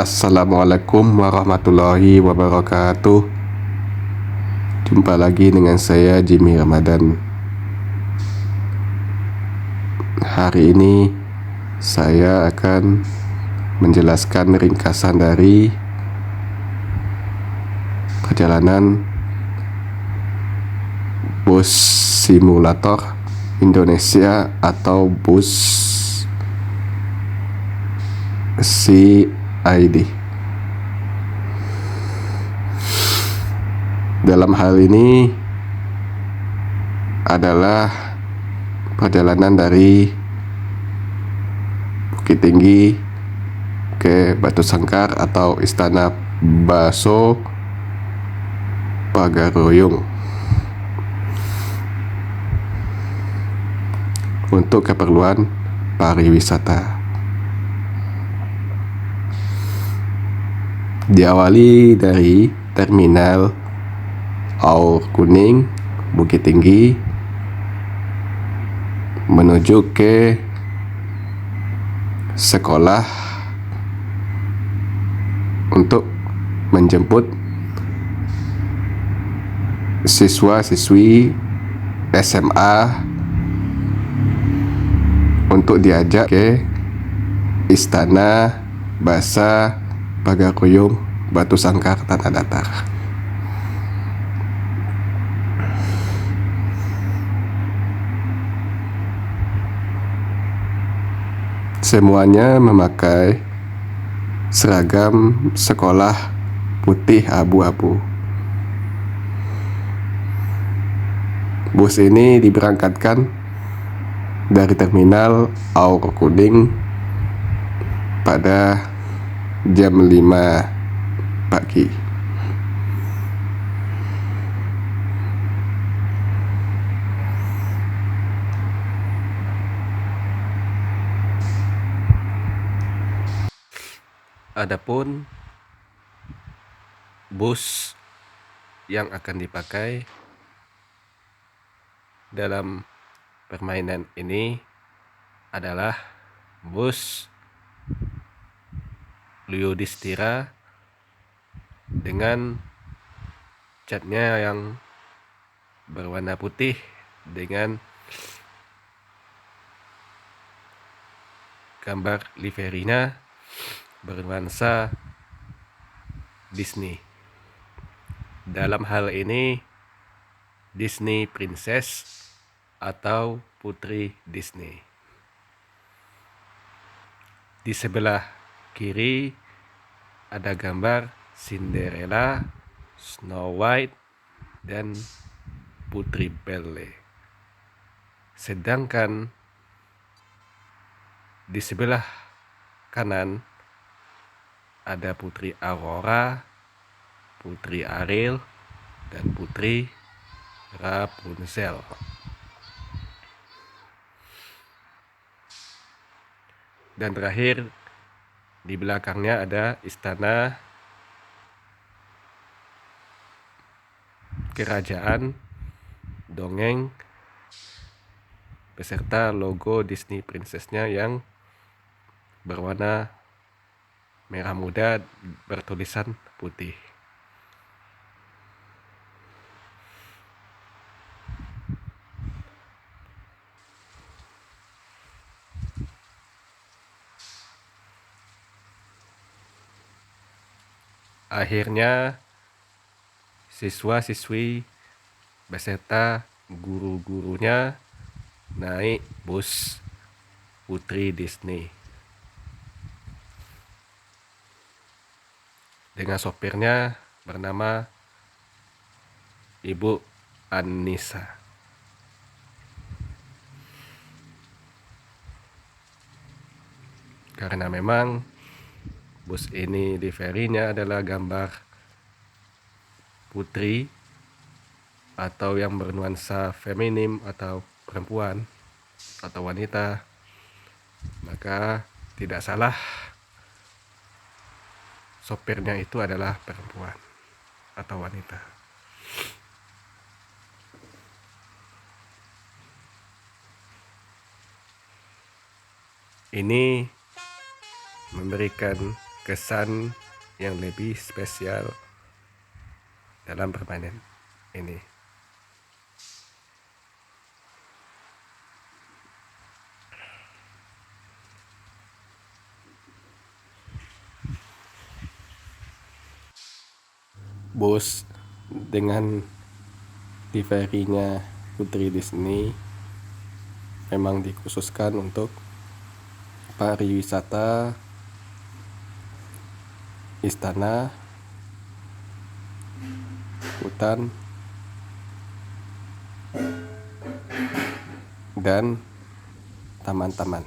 Assalamualaikum warahmatullahi wabarakatuh. Jumpa lagi dengan saya Jimmy Ramadan. Hari ini saya akan menjelaskan ringkasan dari perjalanan bus simulator Indonesia atau bus CID. Dalam hal ini adalah perjalanan dari Bukit Tinggi ke Batu Sangkar atau Istana Baso Pagaruyung untuk keperluan pariwisata. Diawali dari terminal Aur Kuning Bukit Tinggi menuju ke sekolah untuk menjemput siswa-siswi SMA untuk diajak ke Istana Basa Pagaruyung Batu Sangkar Tanah Datar. Semuanya memakai seragam sekolah putih abu-abu. Bus ini diberangkatkan dari terminal Aur Kuning pada jam 5 pagi. Adapun bus yang akan dipakai dalam permainan ini adalah bus Yudhistira dengan catnya yang berwarna putih dengan gambar liverinya bernuansa Disney. Dalam hal ini Disney Princess atau Putri Disney. Di sebelah kiri ada gambar Cinderella, Snow White, dan Putri Belle. Sedangkan di sebelah kanan ada Putri Aurora, Putri Ariel, dan Putri Rapunzel. Dan terakhir di belakangnya ada istana kerajaan dongeng beserta logo Disney Princess-nya yang berwarna merah muda bertulisan putih. Akhirnya siswa-siswi beserta guru-gurunya naik bus Putri Disney dengan sopirnya bernama Ibu Anissa. Karena memang bus ini liverinya adalah gambar putri atau yang bernuansa feminim atau perempuan atau wanita, maka tidak salah sopirnya itu adalah perempuan atau wanita. Ini memberikan kesan yang lebih spesial dalam permainan ini. Bos dengan liverynya Putri Disney memang dikhususkan untuk pariwisata istana, hutan, dan taman-taman.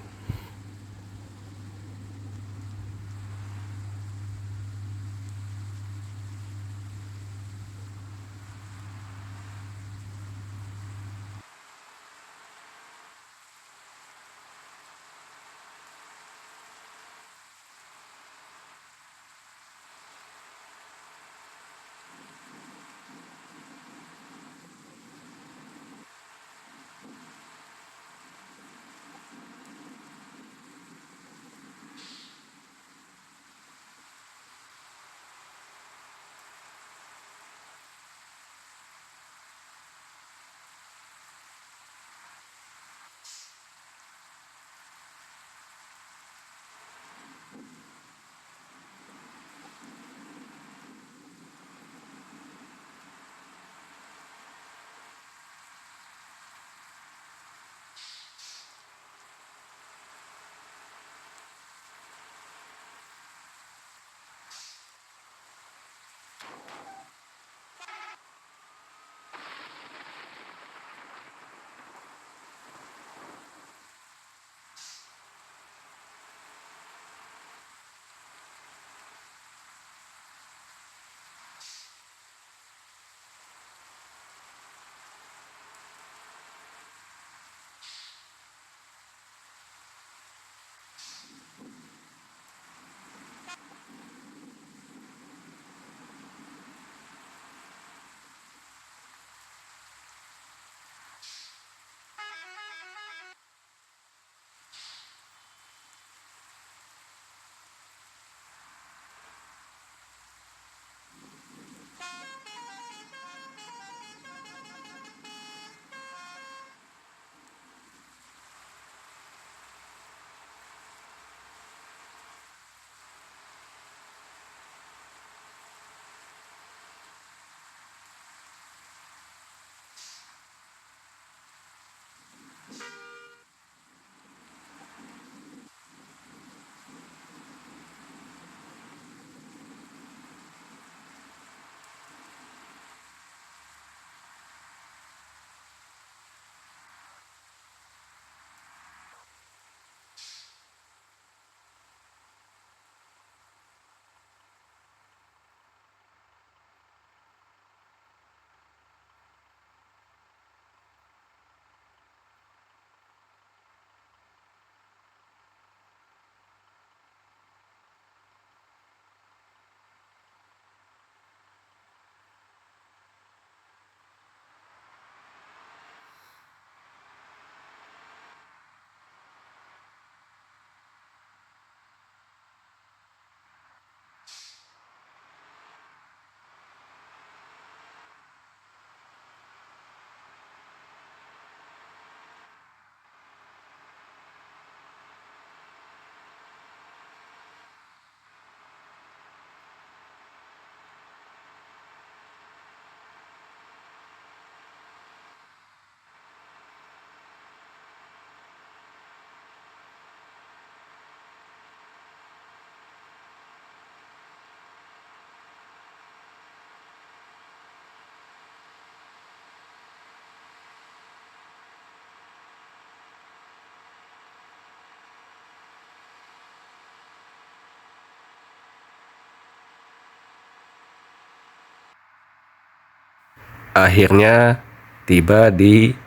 Akhirnya tiba di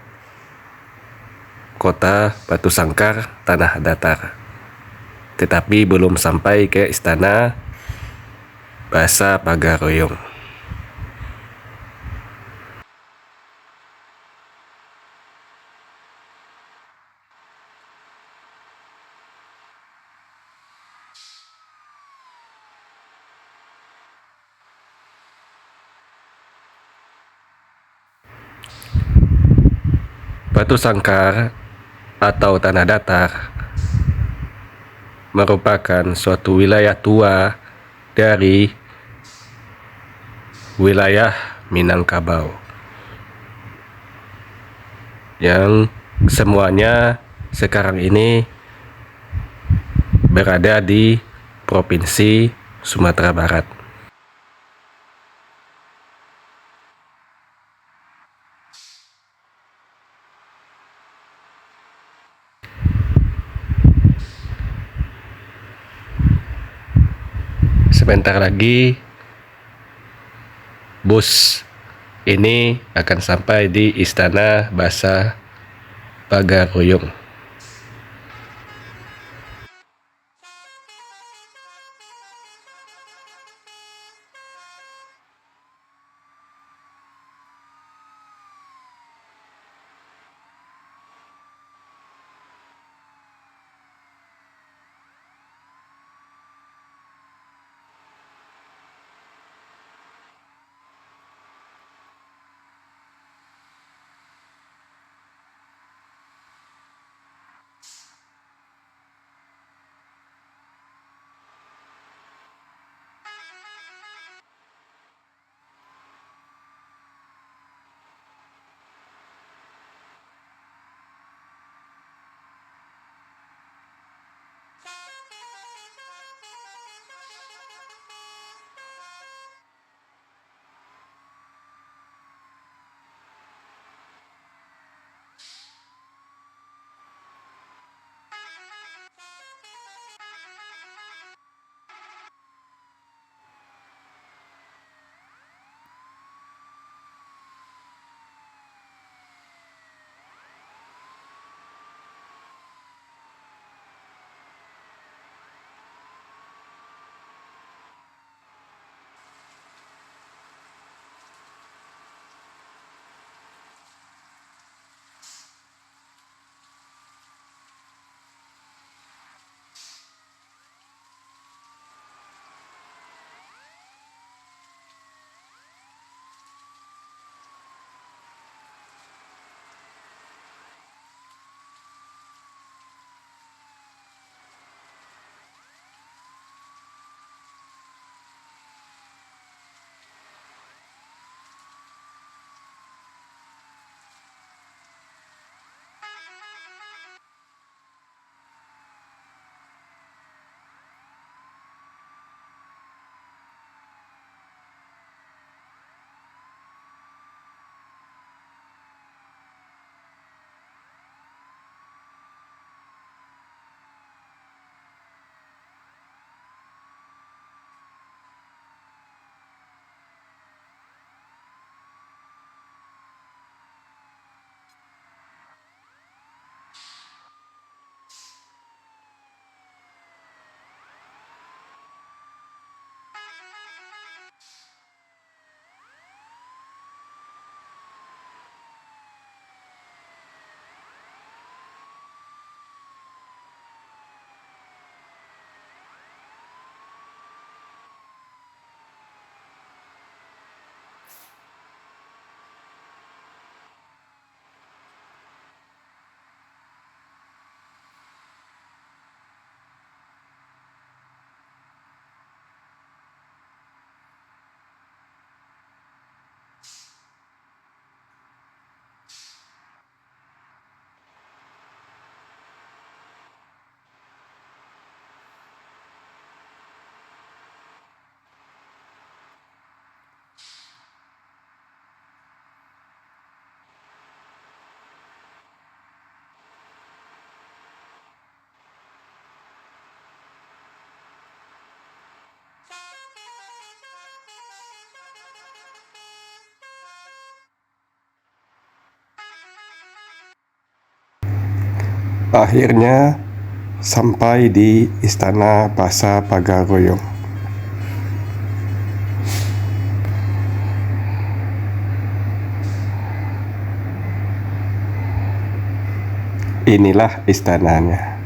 kota Batu Sangkar, Tanah Datar. Tetapi belum sampai ke istana Basa Pagaroyong. Batu Sangkar atau tanah datar merupakan suatu wilayah tua dari wilayah Minangkabau yang semuanya sekarang ini berada di Provinsi Sumatera Barat. Sebentar lagi bus ini akan sampai di Istana Bahasa Pagaruyung. Akhirnya sampai di Istana Bahasa Pagaruyung. Inilah istananya.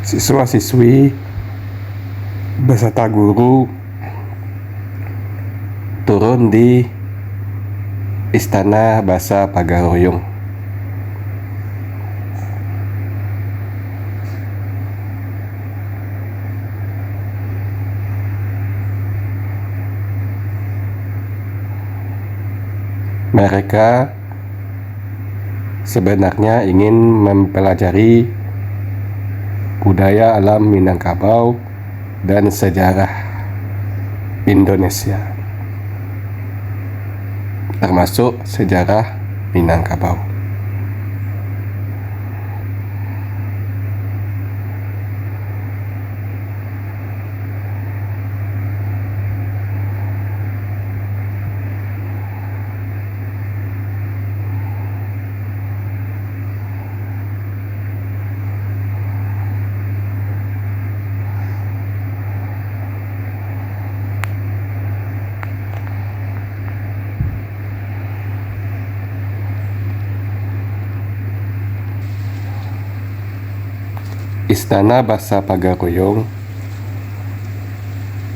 Siswa-siswi beserta guru turun di Istana Bahasa Pagaroyong. Mereka sebenarnya ingin mempelajari budaya alam Minangkabau dan sejarah Indonesia, termasuk sejarah Minangkabau. Istana Bahasa Pagaroyong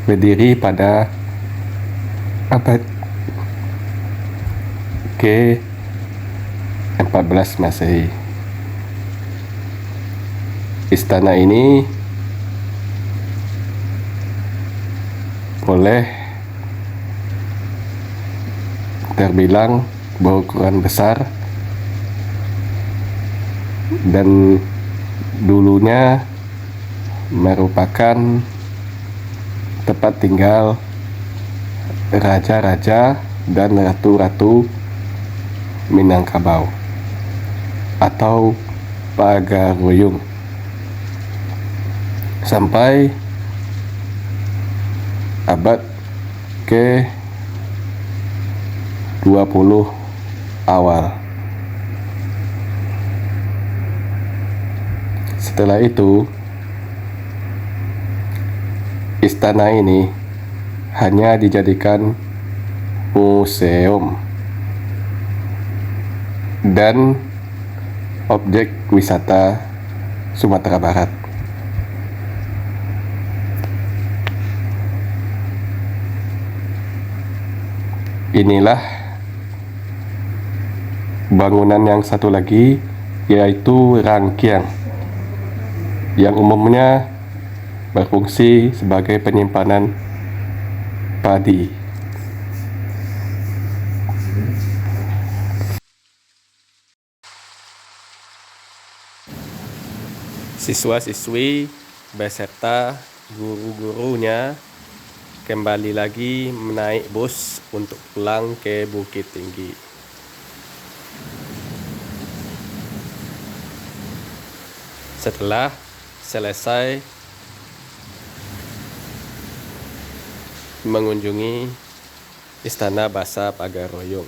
berdiri pada abad ke-14 Masehi. Istana ini boleh terbilang berukuran besar dan dulunya merupakan tempat tinggal raja-raja dan ratu-ratu Minangkabau atau Pagaroyong sampai abad ke-20 awal. Setelah itu, istana ini hanya dijadikan museum dan objek wisata Sumatera Barat. Inilah bangunan yang satu lagi, yaitu Rangkiang, yang umumnya berfungsi sebagai penyimpanan padi. Siswa-siswi beserta guru-gurunya kembali lagi menaik bus untuk pulang ke Bukit Tinggi. Setelah selesai mengunjungi Istana Bahasa Pagaroyong,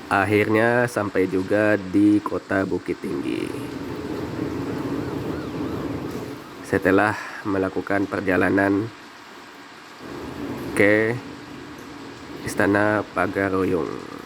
Akhirnya sampai juga di kota Bukit Tinggi. Setelah melakukan perjalanan ke Istana Pagaruyung.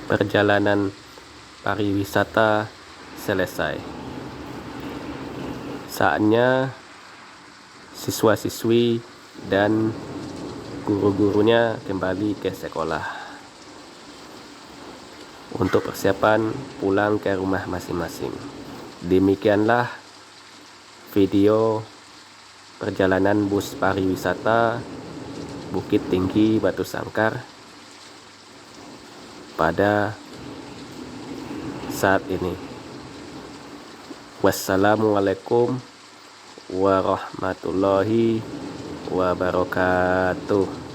Perjalanan pariwisata selesai. Saatnya siswa-siswi dan guru-gurunya kembali ke sekolah untuk persiapan pulang ke rumah masing-masing. Demikianlah video perjalanan bus pariwisata Bukit Tinggi Batu Sangkar pada saat ini. Wassalamualaikum warahmatullahi wabarakatuh.